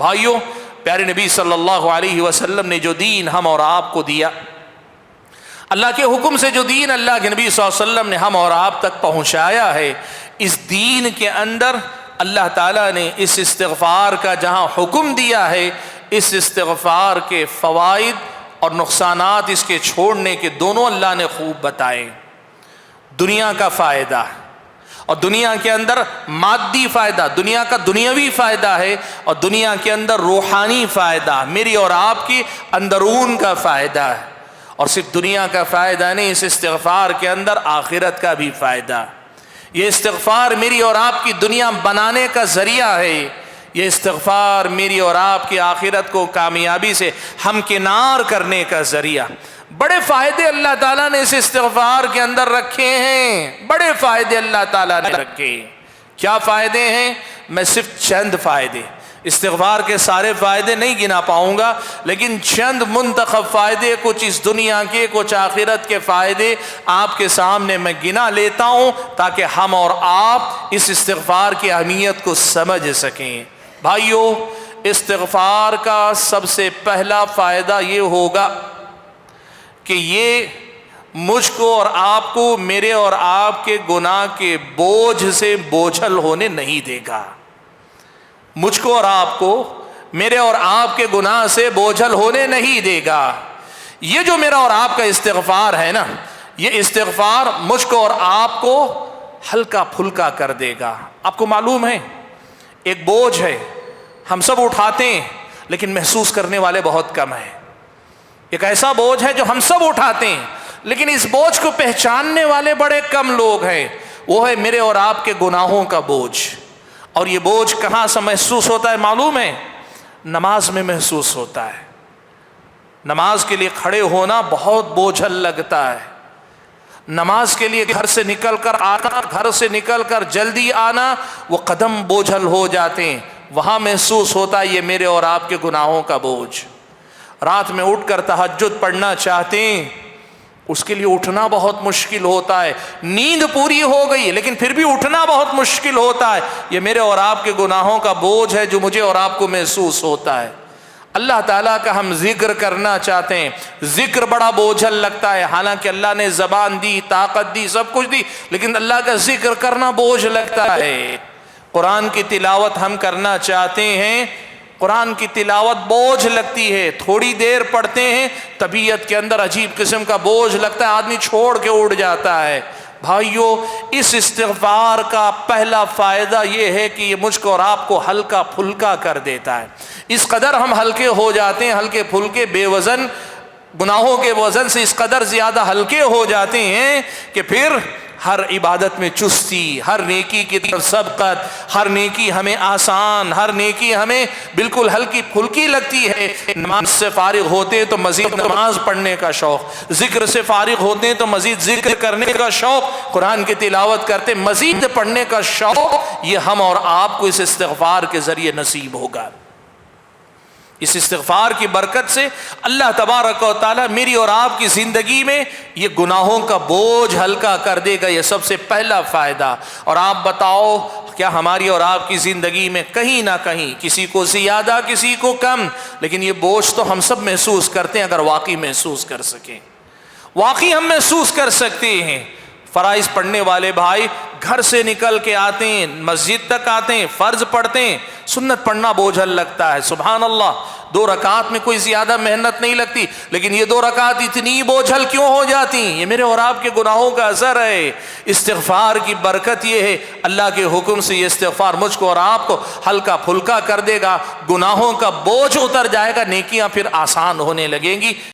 بھائیوں، پیارے نبی صلی اللہ علیہ وسلم نے جو دین ہم اور آپ کو دیا، اللہ کے حکم سے جو دین اللہ کے نبی صلی اللہ علیہ وسلم نے ہم اور آپ تک پہنچایا ہے، اس دین کے اندر اللہ تعالیٰ نے اس استغفار کا جہاں حکم دیا ہے، اس استغفار کے فوائد اور نقصانات اس کے چھوڑنے کے دونوں اللہ نے خوب بتائے۔ دنیا کا فائدہ اور دنیا کے اندر مادی فائدہ، دنیا کا دنیاوی فائدہ ہے، اور دنیا کے اندر روحانی فائدہ، میری اور آپ کی اندرون کا فائدہ ہے۔ اور صرف دنیا کا فائدہ نہیں، اس استغفار کے اندر آخرت کا بھی فائدہ۔ یہ استغفار میری اور آپ کی دنیا بنانے کا ذریعہ ہے، یہ استغفار میری اور آپ کی آخرت کو کامیابی سے ہمکنار کرنے کا ذریعہ۔ بڑے فائدے اللہ تعالیٰ نے اس استغفار کے اندر رکھے ہیں، بڑے فائدے اللہ تعالیٰ نے رکھے۔ کیا فائدے ہیں؟ میں صرف چند فائدے، استغفار کے سارے فائدے نہیں گنا پاؤں گا، لیکن چند منتخب فائدے، کچھ اس دنیا کے کچھ آخرت کے فائدے آپ کے سامنے میں گنا لیتا ہوں، تاکہ ہم اور آپ اس استغفار کی اہمیت کو سمجھ سکیں۔ بھائیو، استغفار کا سب سے پہلا فائدہ یہ ہوگا کہ یہ مجھ کو اور آپ کو میرے اور آپ کے گناہ کے بوجھ سے بوجھل ہونے نہیں دے گا۔ مجھ کو اور آپ کو میرے اور آپ کے گناہ سے بوجھل ہونے نہیں دے گا۔ یہ جو میرا اور آپ کا استغفار ہے نا، یہ استغفار مجھ کو اور آپ کو ہلکا پھلکا کر دے گا۔ آپ کو معلوم ہے، ایک بوجھ ہے، ہم سب اٹھاتے ہیں لیکن محسوس کرنے والے بہت کم ہیں۔ ایک ایسا بوجھ ہے جو ہم سب اٹھاتے ہیں، لیکن اس بوجھ کو پہچاننے والے بڑے کم لوگ ہیں، وہ ہے میرے اور آپ کے گناہوں کا بوجھ۔ اور یہ بوجھ کہاں سے محسوس ہوتا ہے معلوم ہے؟ نماز میں محسوس ہوتا ہے۔ نماز کے لیے کھڑے ہونا بہت بوجھل لگتا ہے، نماز کے لیے گھر سے نکل کر آنا، گھر سے نکل کر جلدی آنا، وہ قدم بوجھل ہو جاتے ہیں، وہاں محسوس ہوتا ہے یہ میرے اور آپ کے گناہوں کا بوجھ۔ رات میں اٹھ کر تہجد پڑھنا چاہتے ہیں، اس کے لیے اٹھنا بہت مشکل ہوتا ہے، نیند پوری ہو گئی لیکن پھر بھی اٹھنا بہت مشکل ہوتا ہے، یہ میرے اور آپ کے گناہوں کا بوجھ ہے جو مجھے اور آپ کو محسوس ہوتا ہے۔ اللہ تعالیٰ کا ہم ذکر کرنا چاہتے ہیں، ذکر بڑا بوجھل لگتا ہے، حالانکہ اللہ نے زبان دی، طاقت دی، سب کچھ دی، لیکن اللہ کا ذکر کرنا بوجھ لگتا ہے۔ قرآن کی تلاوت ہم کرنا چاہتے ہیں، قرآن کی تلاوت بوجھ لگتی ہے، تھوڑی دیر پڑھتے ہیں طبیعت کے اندر عجیب قسم کا بوجھ لگتا ہے، آدمی چھوڑ کے اٹھ جاتا ہے۔ بھائیو، اس استغفار کا پہلا فائدہ یہ ہے کہ یہ مجھ کو اور آپ کو ہلکا پھلکا کر دیتا ہے۔ اس قدر ہم ہلکے ہو جاتے ہیں، ہلکے پھلکے بے وزن، گناہوں کے وزن سے اس قدر زیادہ ہلکے ہو جاتے ہیں کہ پھر ہر عبادت میں چستی، ہر نیکی کی طرف سبقت، ہر نیکی ہمیں آسان، ہر نیکی ہمیں بالکل ہلکی پھلکی لگتی ہے۔ نماز سے فارغ ہوتے ہیں تو مزید نماز پڑھنے کا شوق، ذکر سے فارغ ہوتے ہیں تو مزید ذکر کرنے کا شوق، قرآن کی تلاوت کرتے مزید پڑھنے کا شوق، یہ ہم اور آپ کو اس استغفار کے ذریعے نصیب ہوگا۔ اس استغفار کی برکت سے اللہ تبارک و تعالیٰ میری اور آپ کی زندگی میں یہ گناہوں کا بوجھ ہلکا کر دے گا، یہ سب سے پہلا فائدہ۔ اور آپ بتاؤ، کیا ہماری اور آپ کی زندگی میں کہیں نہ کہیں، کسی کو زیادہ کسی کو کم، لیکن یہ بوجھ تو ہم سب محسوس کرتے ہیں؟ اگر واقعی محسوس کر سکیں، واقعی ہم محسوس کر سکتے ہیں۔ فرائض پڑھنے والے بھائی گھر سے نکل کے آتے ہیں، مسجد تک آتے ہیں، فرض پڑھتے ہیں، سنت پڑھنا بوجھل لگتا ہے، سبحان اللہ، 2 رکعت میں کوئی زیادہ محنت نہیں لگتی، لیکن یہ 2 رکعت اتنی بوجھل کیوں ہو جاتی ہیں؟ یہ میرے اور آپ کے گناہوں کا اثر ہے۔ استغفار کی برکت یہ ہے، اللہ کے حکم سے یہ استغفار مجھ کو اور آپ کو ہلکا پھلکا کر دے گا، گناہوں کا بوجھ اتر جائے گا، نیکیاں پھر آسان ہونے لگیں گی۔